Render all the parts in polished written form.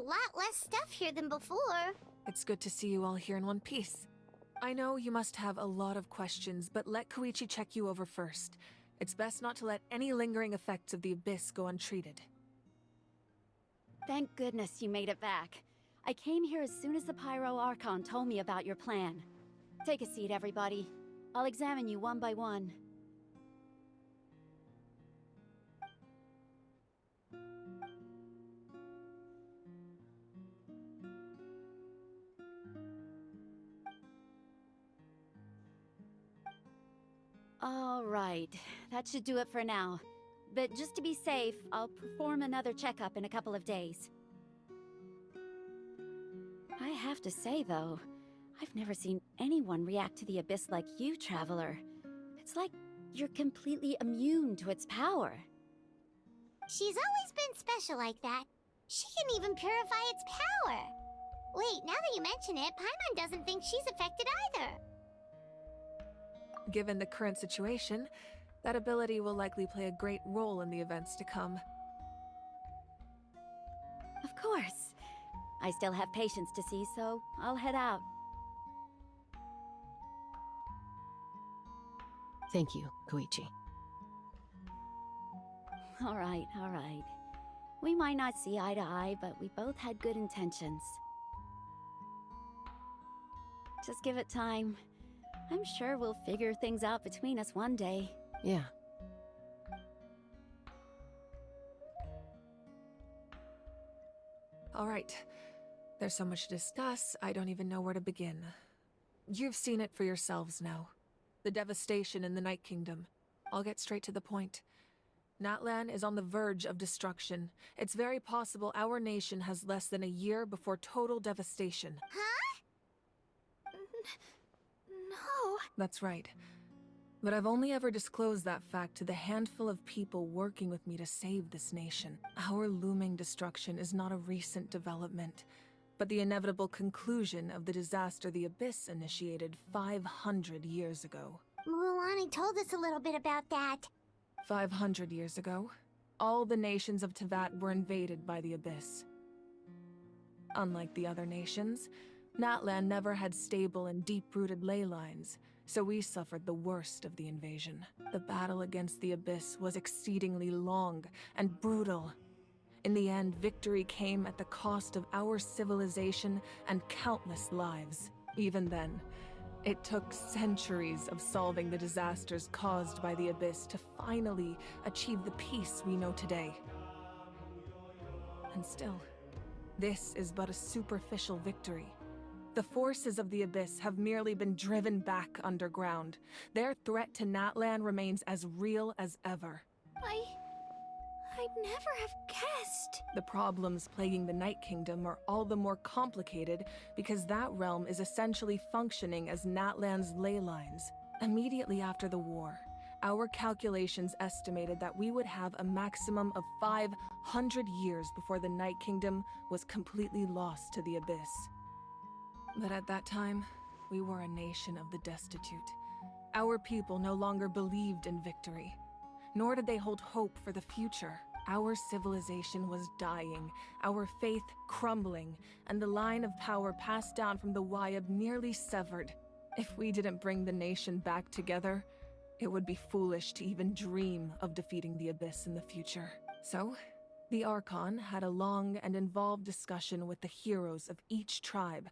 lot less stuff here than before. It's good to see you all here in one piece. I know you must have a lot of questions, but let Koichi check you over first. It's best not to let any lingering effects of the Abyss go untreated. Thank goodness you made it back. I came here as soon as the Pyro Archon told me about your plan. Take a seat, everybody. I'll examine you one by one. All right, that should do it for now. But just to be safe, I'll perform another checkup in a couple of days. I have to say, though, I've never seen anyone react to the Abyss like you, Traveler. It's like you're completely immune to its power. She's always been special like that. She can even purify its power. Wait, now that you mention it, Paimon doesn't think she's affected either. Given the current situation, that ability will likely play a great role in the events to come. Of course. I still have patients to see, so I'll head out. Thank you, Koichi. All right, all right. We might not see eye to eye, but we both had good intentions. Just give it time. I'm sure we'll figure things out between us one day. Yeah. All right. There's so much to discuss, I don't even know where to begin. You've seen it for yourselves now. The devastation in the Night Kingdom. I'll get straight to the point. Natlan is on the verge of destruction. It's very possible our nation has less than a year before total devastation. Huh? No. That's right. But I've only ever disclosed that fact to the handful of people working with me to save this nation. Our looming destruction is not a recent development, but the inevitable conclusion of the disaster the Abyss initiated 500 years ago. Mualani told us a little bit about that. 500 years ago, all the nations of Teyvat were invaded by the Abyss. Unlike the other nations, Natlan never had stable and deep-rooted ley lines, so we suffered the worst of the invasion. The battle against the Abyss was exceedingly long and brutal. In the end, victory came at the cost of our civilization and countless lives. Even then, it took centuries of solving the disasters caused by the Abyss to finally achieve the peace we know today. And still, this is but a superficial victory. The forces of the Abyss have merely been driven back underground. Their threat to Natlan remains as real as ever. I'd never have guessed. The problems plaguing the Night Kingdom are all the more complicated because that realm is essentially functioning as Natlan's ley lines. Immediately after the war, our calculations estimated that we would have a maximum of 500 years before the Night Kingdom was completely lost to the Abyss. But at that time, we were a nation of the destitute. Our people no longer believed in victory, nor did they hold hope for the future. Our civilization was dying, our faith crumbling, and the line of power passed down from the Wayab nearly severed. If we didn't bring the nation back together, it would be foolish to even dream of defeating the Abyss in the future. So, the Archon had a long and involved discussion with the heroes of each tribe,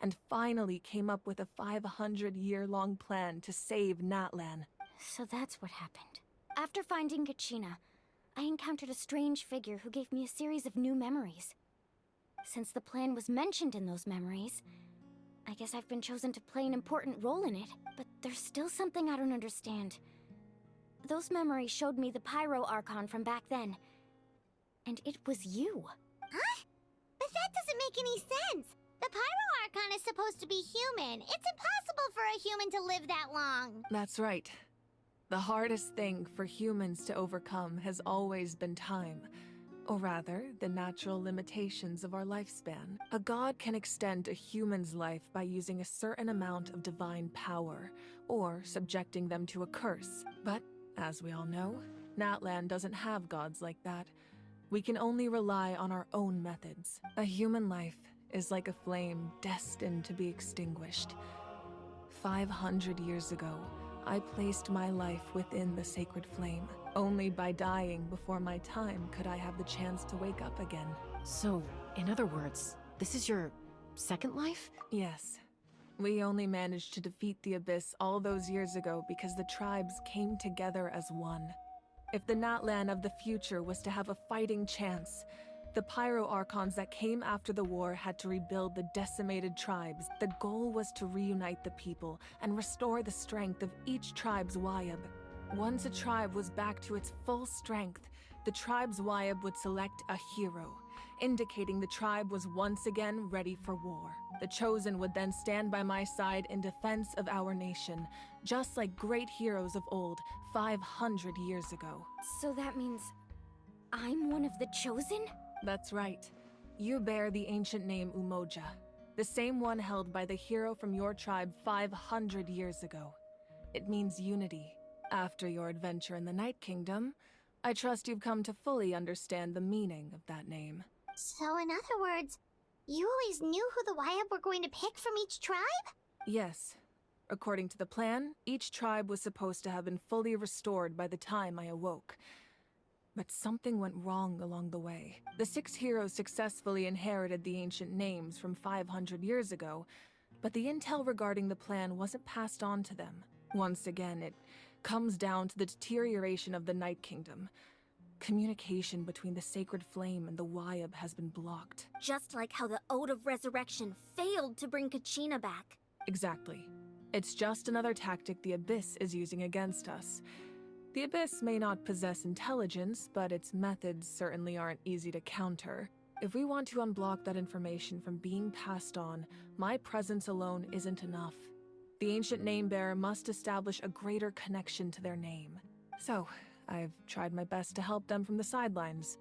and finally came up with a 500-year-long plan to save Natlan. So that's what happened. After finding Kachina, I encountered a strange figure who gave me a series of new memories. Since the plan was mentioned in those memories, I guess I've been chosen to play an important role in it, but there's still something I don't understand. Those memories showed me the Pyro Archon from back then, and it was you. Huh? But that doesn't make any sense! The Pyro Archon is supposed to be human. It's impossible for a human to live that long. That's right. The hardest thing for humans to overcome has always been time. Or rather, the natural limitations of our lifespan. A god can extend a human's life by using a certain amount of divine power, or subjecting them to a curse. But, as we all know, Natlan doesn't have gods like that. We can only rely on our own methods. A human life is like a flame destined to be extinguished. 500 years ago, I placed my life within the sacred flame. Only by dying before my time could I have the chance to wake up again. So, in other words, this is your second life? Yes. We only managed to defeat the Abyss all those years ago because the tribes came together as one. If the Natlan of the future was to have a fighting chance, the Pyro Archons that came after the war had to rebuild the decimated tribes. The goal was to reunite the people and restore the strength of each tribe's Wayab. Once a tribe was back to its full strength, the tribe's Wayab would select a hero, indicating the tribe was once again ready for war. The Chosen would then stand by my side in defense of our nation, just like great heroes of old, 500 years ago. So that means I'm one of the Chosen? That's right. You bear the ancient name Umoja, the same one held by the hero from your tribe 500 years ago. It means unity. After your adventure in the Night Kingdom, I trust you've come to fully understand the meaning of that name. So in other words, you always knew who the Wayab were going to pick from each tribe? Yes. According to the plan, each tribe was supposed to have been fully restored by the time I awoke. But something went wrong along the way. The 6 heroes successfully inherited the ancient names from 500 years ago, but the intel regarding the plan wasn't passed on to them. Once again, it comes down to the deterioration of the Night Kingdom. Communication between the Sacred Flame and the Wayab has been blocked. Just like how the Ode of Resurrection failed to bring Kachina back. Exactly. It's just another tactic the Abyss is using against us. The Abyss may not possess intelligence, but its methods certainly aren't easy to counter. If we want to unblock that information from being passed on, my presence alone isn't enough. The ancient name-bearer must establish a greater connection to their name. So, I've tried my best to help them from the sidelines.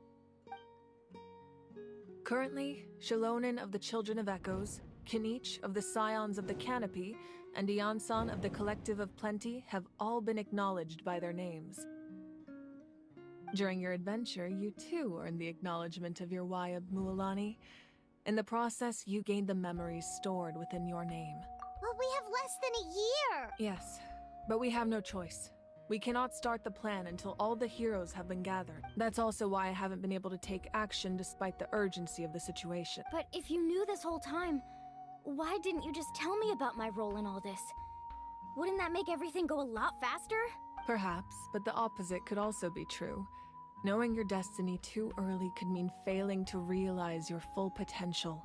Currently, Shilonen of the Children of Echoes, Kinich of the Scions of the Canopy, and Iansan of the Collective of Plenty have all been acknowledged by their names. During your adventure, you too earned the acknowledgement of your Wayab, Mualani. In the process, you gained the memories stored within your name. But we have less than a year! Yes, but we have no choice. We cannot start the plan until all the heroes have been gathered. That's also why I haven't been able to take action despite the urgency of the situation. But if you knew this whole time, why didn't you just tell me about my role in all this? Wouldn't that make everything go a lot faster? Perhaps, but the opposite could also be true. Knowing your destiny too early could mean failing to realize your full potential.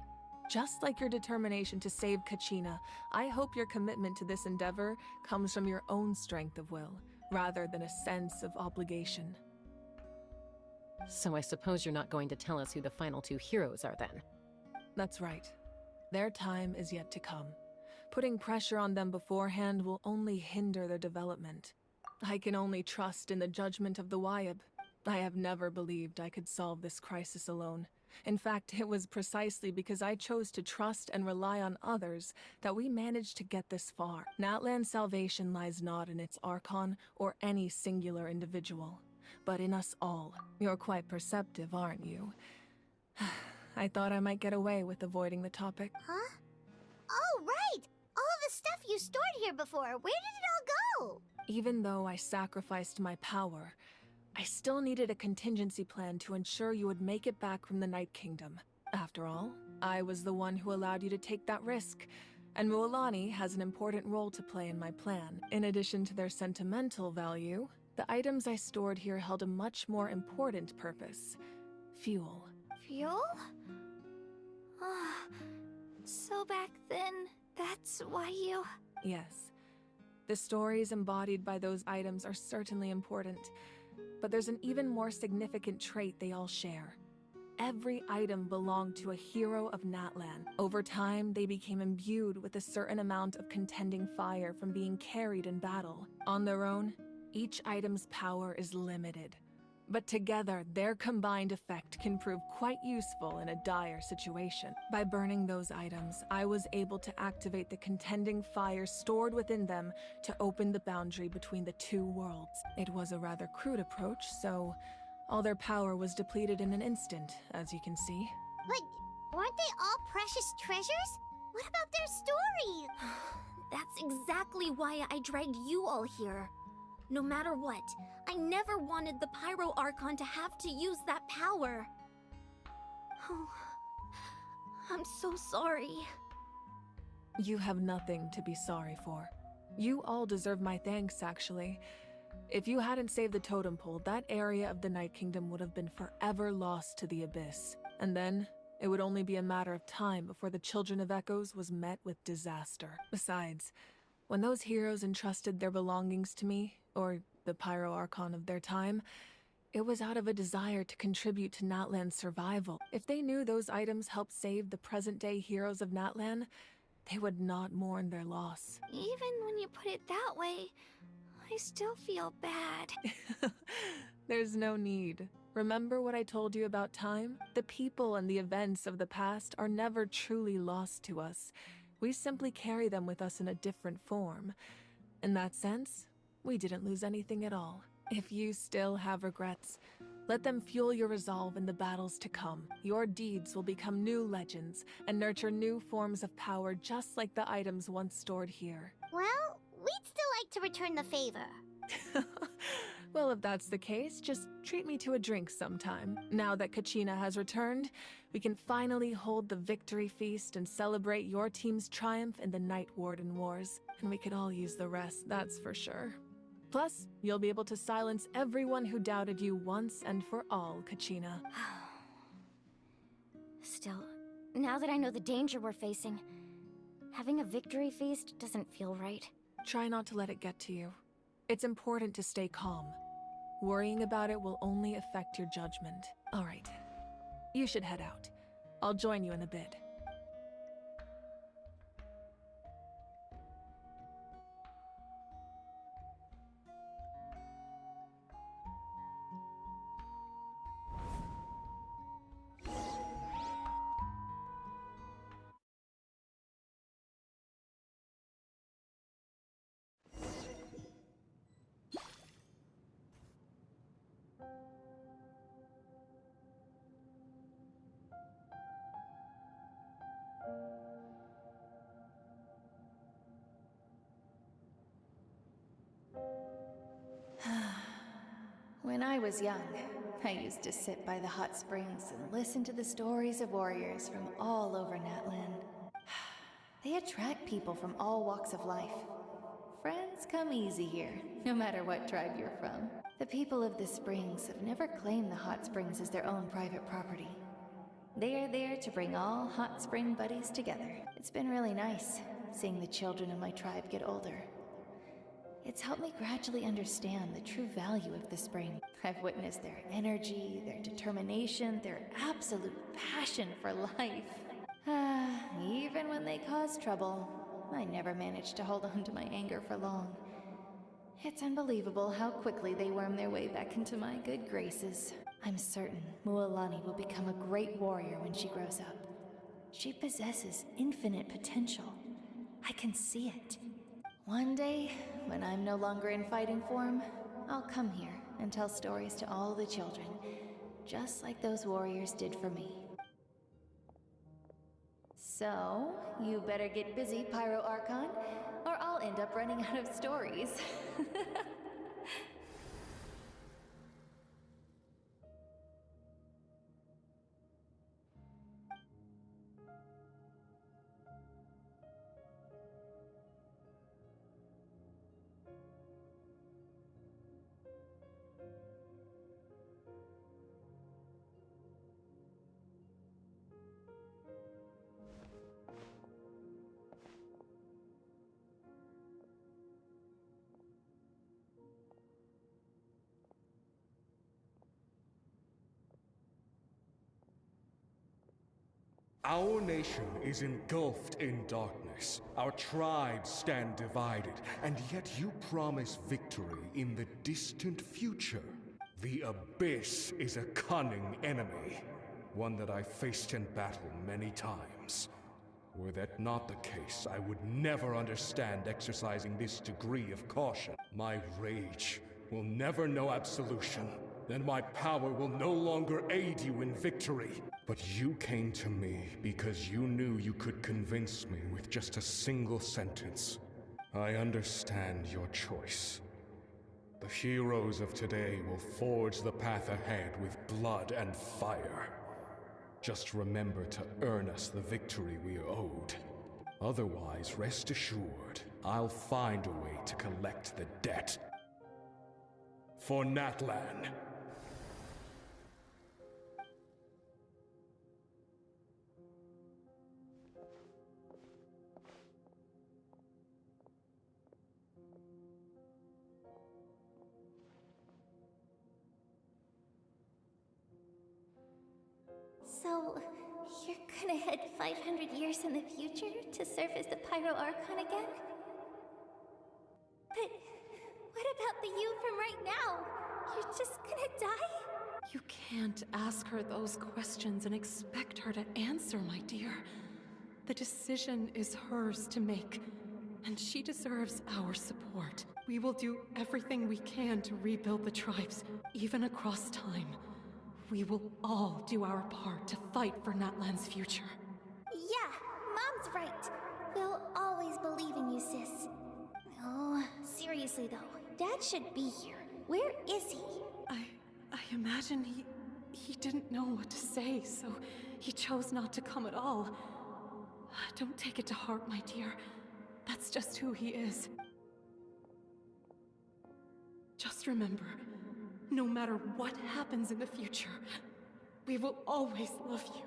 Just like your determination to save Kachina, I hope your commitment to this endeavor comes from your own strength of will, rather than a sense of obligation. So I suppose you're not going to tell us who the final 2 heroes are then? That's right. Their time is yet to come. Putting pressure on them beforehand will only hinder their development. I can only trust in the judgment of the Wayab. I have never believed I could solve this crisis alone. In fact, it was precisely because I chose to trust and rely on others that we managed to get this far. Natlan's salvation lies not in its Archon or any singular individual, but in us all. You're quite perceptive, aren't you? I thought I might get away with avoiding the topic. Huh? Oh, right! All the stuff you stored here before, where did it all go? Even though I sacrificed my power, I still needed a contingency plan to ensure you would make it back from the Night Kingdom. After all, I was the one who allowed you to take that risk, and Mualani has an important role to play in my plan. In addition to their sentimental value, the items I stored here held a much more important purpose: fuel. Fuel? So back then, that's why you... Yes. The stories embodied by those items are certainly important, but there's an even more significant trait they all share. Every item belonged to a hero of Natlan. Over time, they became imbued with a certain amount of contending fire from being carried in battle. On their own, each item's power is limited, but together, their combined effect can prove quite useful in a dire situation. By burning those items, I was able to activate the contending fire stored within them to open the boundary between the 2 worlds. It was a rather crude approach, so All their power was depleted in an instant, as you can see. But weren't they all precious treasures? What about their story? That's exactly why I dragged you all here. No matter what, I never wanted the Pyro Archon to have to use that power. Oh, I'm so sorry. You have nothing to be sorry for. You all deserve my thanks, actually. If you hadn't saved the totem pole, that area of the Night Kingdom would have been forever lost to the Abyss. And then, it would only be a matter of time before the Children of Echoes was met with disaster. Besides, when those heroes entrusted their belongings to me, or the Pyro Archon of their time, it was out of a desire to contribute to Natlan's survival. If they knew those items helped save the present-day heroes of Natlan, they would not mourn their loss. Even when you put it that way, I still feel bad. There's no need. Remember what I told you about time? The people and the events of the past are never truly lost to us. We simply carry them with us in a different form. In that sense, we didn't lose anything at all. If you still have regrets, let them fuel your resolve in the battles to come. Your deeds will become new legends and nurture new forms of power just like the items once stored here. Well, we'd still like to return the favor. Well, if that's the case, just treat me to a drink sometime. Now that Kachina has returned, we can finally hold the victory feast and celebrate your team's triumph in the Night Warden Wars. And we could all use the rest, that's for sure. Plus, you'll be able to silence everyone who doubted you once and for all, Kachina. Still, now that I know the danger we're facing, having a victory feast doesn't feel right. Try not to let it get to you. It's important to stay calm. Worrying about it will only affect your judgment. All right, you should head out. I'll join you in a bit. When I was young, I used to sit by the hot springs and listen to the stories of warriors from all over Natlan. They attract people from all walks of life. Friends come easy here, no matter what tribe you're from. The people of the springs have never claimed the hot springs as their own private property. They are there to bring all hot spring buddies together. It's been really nice, seeing the children of my tribe get older. It's helped me gradually understand the true value of the spring. I've witnessed their energy, their determination, their absolute passion for life. Even when they cause trouble, I never managed to hold on to my anger for long. It's unbelievable how quickly they worm their way back into my good graces. I'm certain Mualani will become a great warrior when she grows up. She possesses infinite potential. I can see it. One day, when I'm no longer in fighting form, I'll come here and tell stories to all the children, just like those warriors did for me. So, you better get busy, Pyro Archon, or I'll end up running out of stories. Our nation is engulfed in darkness. Our tribes stand divided, and yet you promise victory in the distant future. The Abyss is a cunning enemy, one that I faced in battle many times. Were that not the case, I would never understand exercising this degree of caution. My rage will never know absolution. then my power will no longer aid you in victory. But you came to me because you knew you could convince me with just a single sentence. I understand your choice. The heroes of today will forge the path ahead with blood and fire. Just remember to earn us the victory we are owed. Otherwise, rest assured, I'll find a way to collect the debt. For Natlan. So, you're gonna head 500 years in the future to serve as the Pyro Archon again? But what about the you from right now? You're just gonna die? You can't ask her those questions and expect her to answer, my dear. The decision is hers to make, and she deserves our support. We will do everything we can to rebuild the tribes, even across time. We will all do our part to fight for Natlan's future. Yeah, Mom's right. We'll always believe in you, sis. Oh, seriously though, Dad should be here. Where is he? I imagine he didn't know what to say, so he chose not to come at all. Don't take it to heart, my dear. That's just who he is. Just remember, no matter what happens in the future, we will always love you.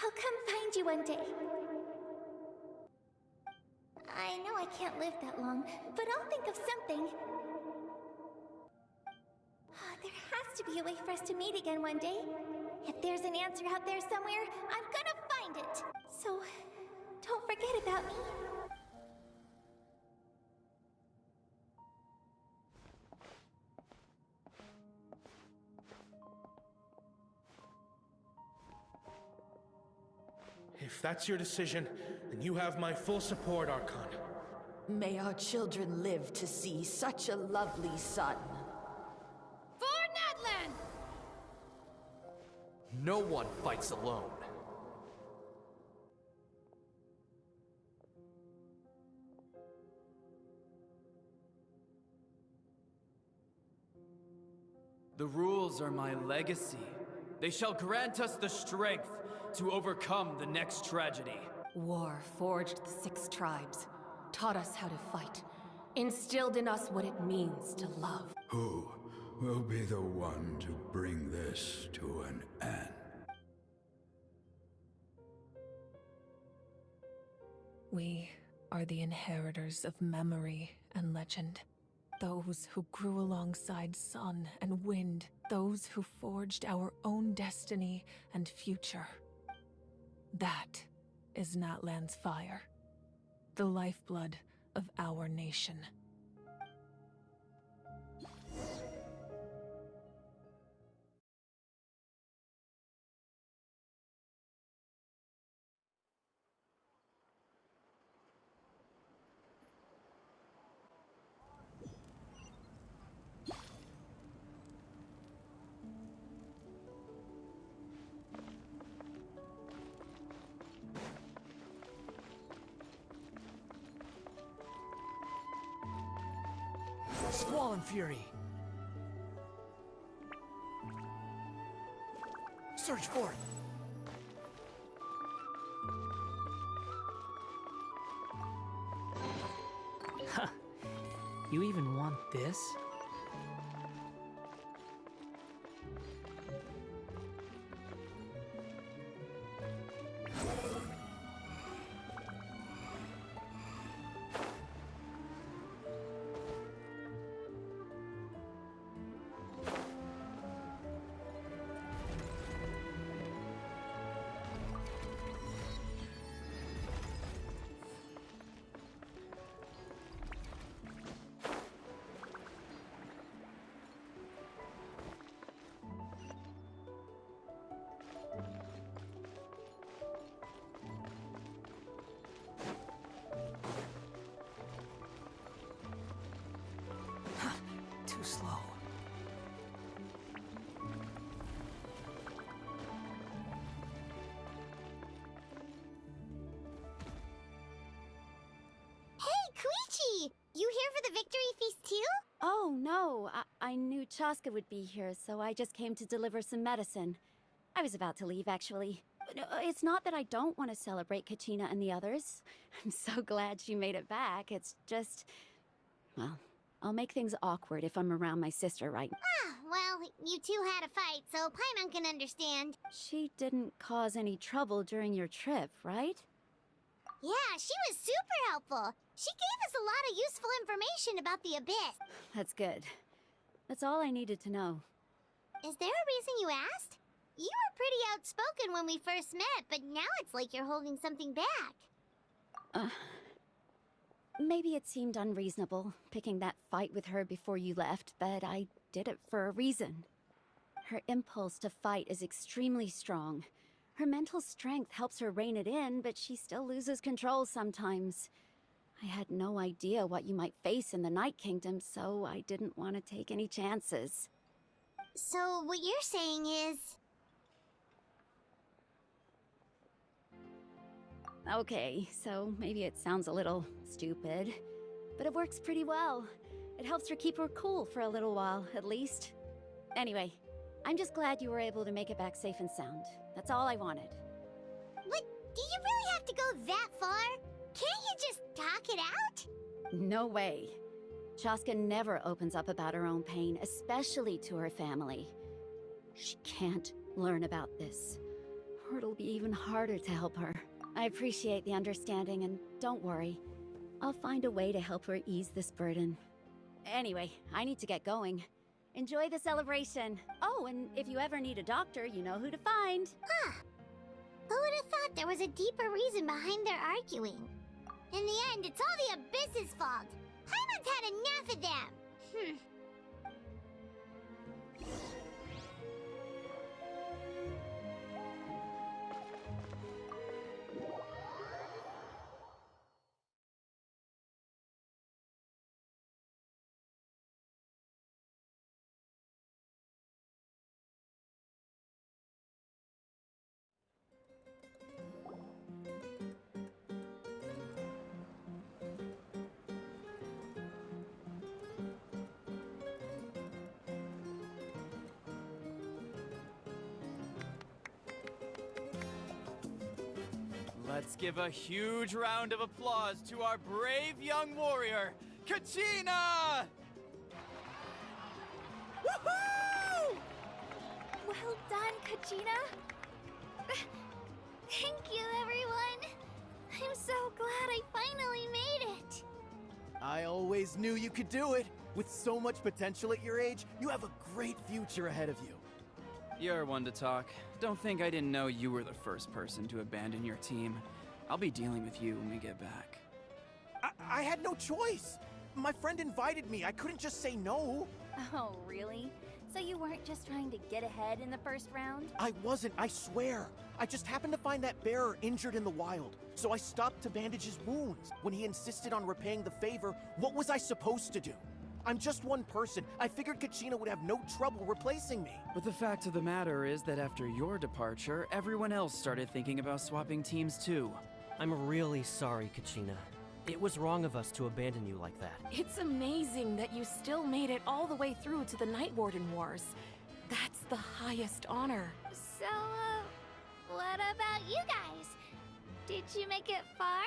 I'll come find you one day. I know I can't live that long, but I'll think of something. There has to be a way for us to meet again one day. If there's an answer out there somewhere, I'm gonna find it. So, don't forget about me. If that's your decision, then you have my full support, Archon. May our children live to see such a lovely son. For Natlan! No one fights alone. The rules are my legacy. They shall grant us the strength to overcome the next tragedy. War forged the 6 tribes, taught us how to fight, instilled in us what it means to love. Who will be the one to bring this to an end? We are the inheritors of memory and legend. Those who grew alongside sun and wind. Those who forged our own destiny and future. That is Natlan's fire. The lifeblood of our nation. Squall and Fury! Search for it! Huh. You even want this? Oh, no. I knew Chaska would be here, so I just came to deliver some medicine. I was about to leave, actually. But, it's not that I don't want to celebrate Kachina and the others. I'm so glad she made it back. It's just... well, I'll make things awkward if I'm around my sister right now. Ah, well, you two had a fight, so Paimon can understand. She didn't cause any trouble during your trip, right? Yeah, she was super helpful. She gave us a lot of useful information about the Abyss. That's good. That's all I needed to know. Is there a reason you asked? You were pretty outspoken when we first met, but now it's like you're holding something back. Maybe it seemed unreasonable, picking that fight with her before you left, but I did it for a reason. Her impulse to fight is extremely strong. Her mental strength helps her rein it in, but she still loses control sometimes. I had no idea what you might face in the Night Kingdom, so I didn't want to take any chances. So what you're saying is... Okay, so maybe it sounds a little stupid, but it works pretty well. It helps her keep her cool for a little while, at least. Anyway, I'm just glad you were able to make it back safe and sound. That's all I wanted. But do you really have to go that far? Can't you just talk it out? No way. Chaska never opens up about her own pain, especially to her family. She can't learn about this, or it'll be even harder to help her. I appreciate the understanding, and don't worry. I'll find a way to help her ease this burden. Anyway, I need to get going. Enjoy the celebration. Oh, and if you ever need a doctor, you know who to find. Huh. Who would have thought there was a deeper reason behind their arguing? In the end, it's all the Abyss's fault. Paimon's had enough of them. Let's give a huge round of applause to our brave young warrior, Kachina! Woohoo! Well done, Kachina. Thank you, everyone. I'm so glad I finally made it. I always knew you could do it. With so much potential at your age, you have a great future ahead of you. You're one to talk. Don't think I didn't know you were the first person to abandon your team. I'll be dealing with you when we get back. I had no choice. My friend invited me. I couldn't just say no. Oh, really? So you weren't just trying to get ahead in the first round? I wasn't, I swear. I just happened to find that bearer injured in the wild. So I stopped to bandage his wounds. When he insisted on repaying the favor, what was I supposed to do? I'm just one person. I figured Kachina would have no trouble replacing me. But the fact of the matter is that after your departure, everyone else started thinking about swapping teams too. I'm really sorry, Kachina. It was wrong of us to abandon you like that. It's amazing that you still made it all the way through to the Night Warden Wars. That's the highest honor. So, what about you guys? Did you make it far?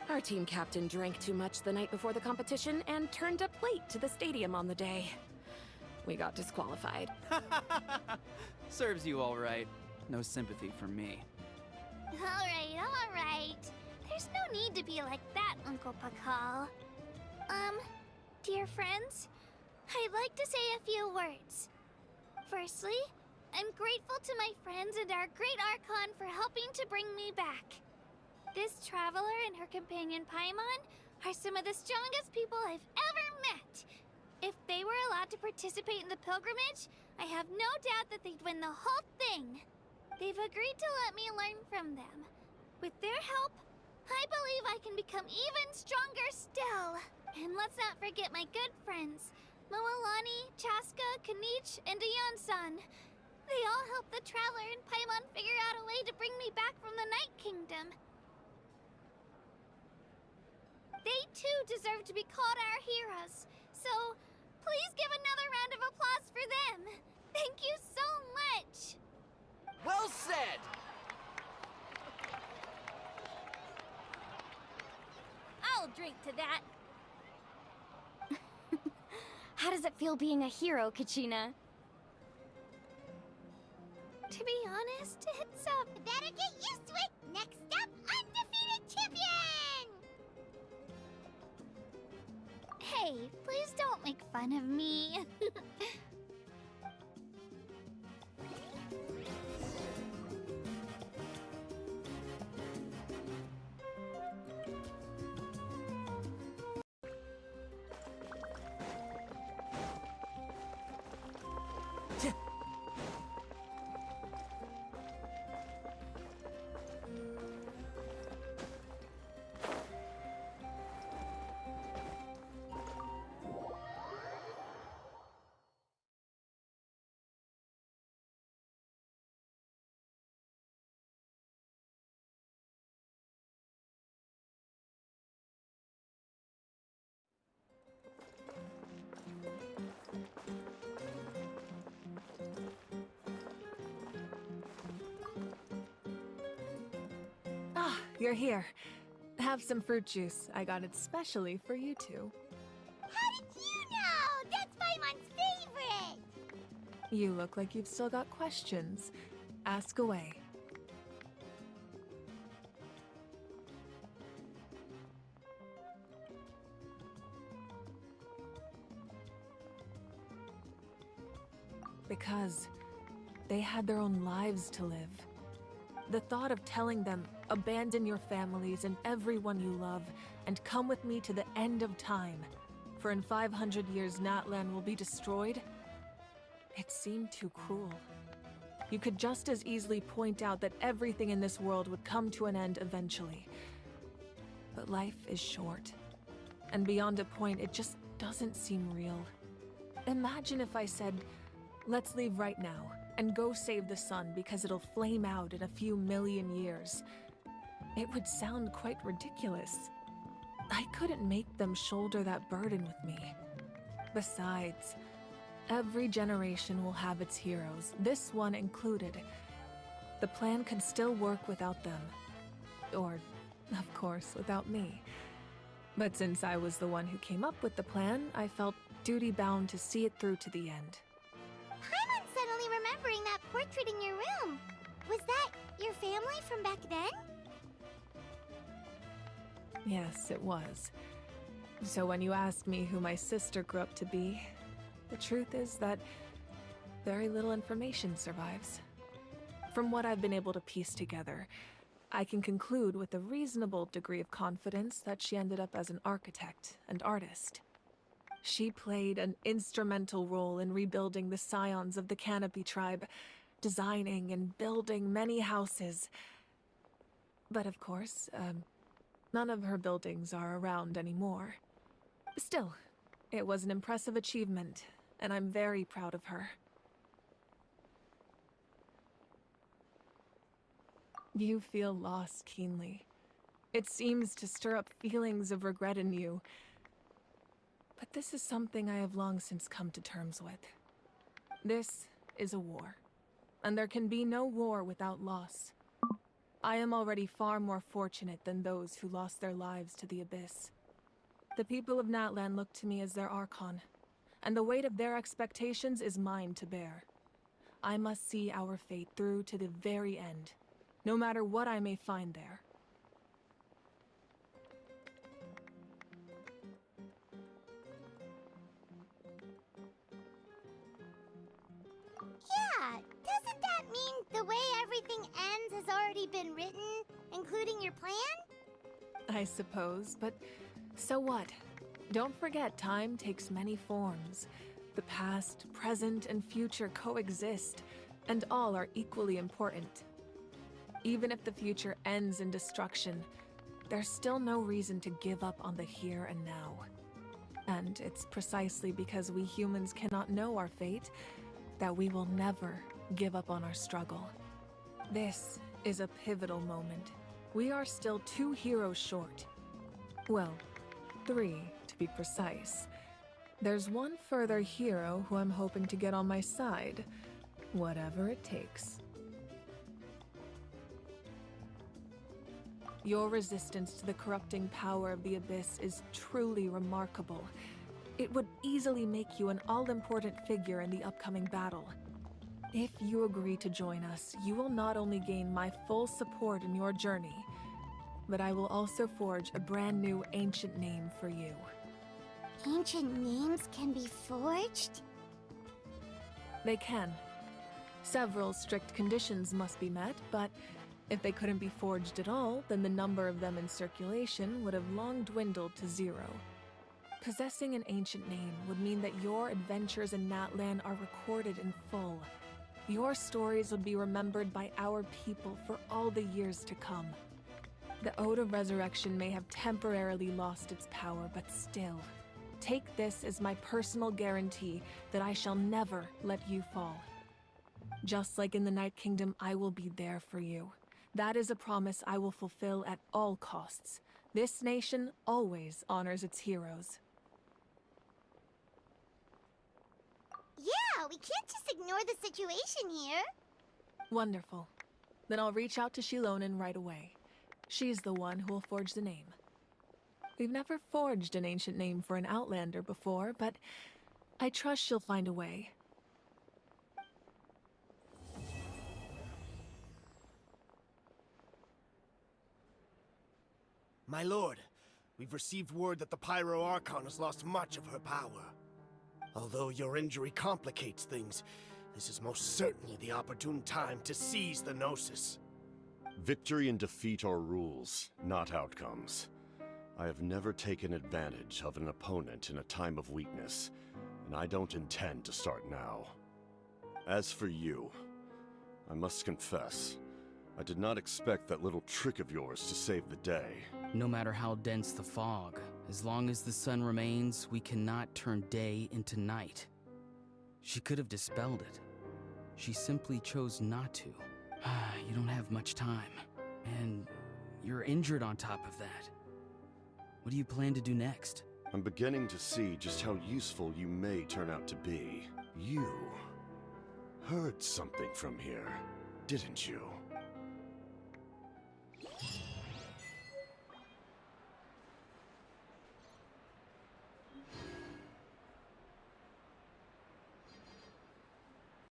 Our team captain drank too much the night before the competition and turned up late to the stadium on the day. We got disqualified. Serves you all right. No sympathy from me. All right. There's no need to be like that, Uncle Pakal. Dear friends, I'd like to say a few words. Firstly, I'm grateful to my friends and our great Archon for helping to bring me back. This traveler and her companion Paimon are some of the strongest people I've ever met. If they were allowed to participate in the pilgrimage, I have no doubt that they'd win the whole thing. They've agreed to let me learn from them. With their help, I believe I can become even stronger still. And let's not forget my good friends, Moalani, Chaska, Kanich, and Ayan-san. They all helped the traveler and Paimon figure out a way to bring me back from the Night Kingdom. They too deserve to be called our heroes, So, please give another round of applause for them. Thank you so much. Well said! I'll drink to that. How does it feel being a hero, Kachina? To be honest, it's Better get used to it! Next up, undefeated champion! Hey, please don't make fun of me. Ah, you're here. Have some fruit juice. I got it specially for you two. How did you know? That's Paimon's favorite! You look like you've still got questions. Ask away. Because they had their own lives to live. The thought of telling them, abandon your families and everyone you love, and come with me to the end of time, for in 500 years Natlan will be destroyed, it seemed too cruel. You could just as easily point out that everything in this world would come to an end eventually. But life is short, and beyond a point, it just doesn't seem real. Imagine if I said, let's leave right now, and go save the sun because it'll flame out in a few million years. It would sound quite ridiculous. I couldn't make them shoulder that burden with me. Besides, every generation will have its heroes, this one included. The plan could still work without them. Or, of course, without me. But since I was the one who came up with the plan, I felt duty-bound to see it through to the end. Paimon's suddenly remembering that portrait in your room. Was that your family from back then? Yes, it was. So when you asked me who my sister grew up to be, the truth is that very little information survives. From what I've been able to piece together, I can conclude with a reasonable degree of confidence that she ended up as an architect and artist. She played an instrumental role in rebuilding the scions of the Canopy tribe, designing and building many houses. But of course, none of her buildings are around anymore. Still, it was an impressive achievement, and I'm very proud of her. You feel loss keenly. It seems to stir up feelings of regret in you. But this is something I have long since come to terms with. This is a war, and there can be no war without loss. I am already far more fortunate than those who lost their lives to the Abyss. The people of Natlan look to me as their Archon, and the weight of their expectations is mine to bear. I must see our fate through to the very end, no matter what I may find there. Yeah, doesn't that mean the way everything ends has already been written, including your plan? I suppose, but so what? Don't forget, time takes many forms. The past, present, and future coexist, and all are equally important. Even if the future ends in destruction, there's still no reason to give up on the here and now. And it's precisely because we humans cannot know our fate that we will never give up on our struggle. This is a pivotal moment. We are still 2 heroes short. Well, 3 to be precise. There's one further hero who I'm hoping to get on my side, whatever it takes. Your resistance to the corrupting power of the Abyss is truly remarkable. It would easily make you an all-important figure in the upcoming battle. If you agree to join us, you will not only gain my full support in your journey, but I will also forge a brand new ancient name for you. Ancient names can be forged? They can. Several strict conditions must be met, but if they couldn't be forged at all, then the number of them in circulation would have long dwindled to 0. Possessing an ancient name would mean that your adventures in Natlan are recorded in full. Your stories would be remembered by our people for all the years to come. The Ode of Resurrection may have temporarily lost its power, but still, take this as my personal guarantee that I shall never let you fall. Just like in the Night Kingdom, I will be there for you. That is a promise I will fulfill at all costs. This nation always honors its heroes. Yeah, we can't just ignore the situation here. Wonderful. Then I'll reach out to Shilonen right away. She's the one who will forge the name. We've never forged an ancient name for an Outlander before, but I trust she'll find a way. My lord, we've received word that the Pyro Archon has lost much of her power. Although your injury complicates things, this is most certainly the opportune time to seize the Gnosis. Victory and defeat are rules, not outcomes. I have never taken advantage of an opponent in a time of weakness, and I don't intend to start now. As for you, I must confess, I did not expect that little trick of yours to save the day. No matter how dense the fog, as long as the sun remains, we cannot turn day into night. She could have dispelled it. She simply chose not to. You don't have much time, and you're injured on top of that. What do you plan to do next? I'm beginning to see just how useful you may turn out to be. You heard something from here, didn't you?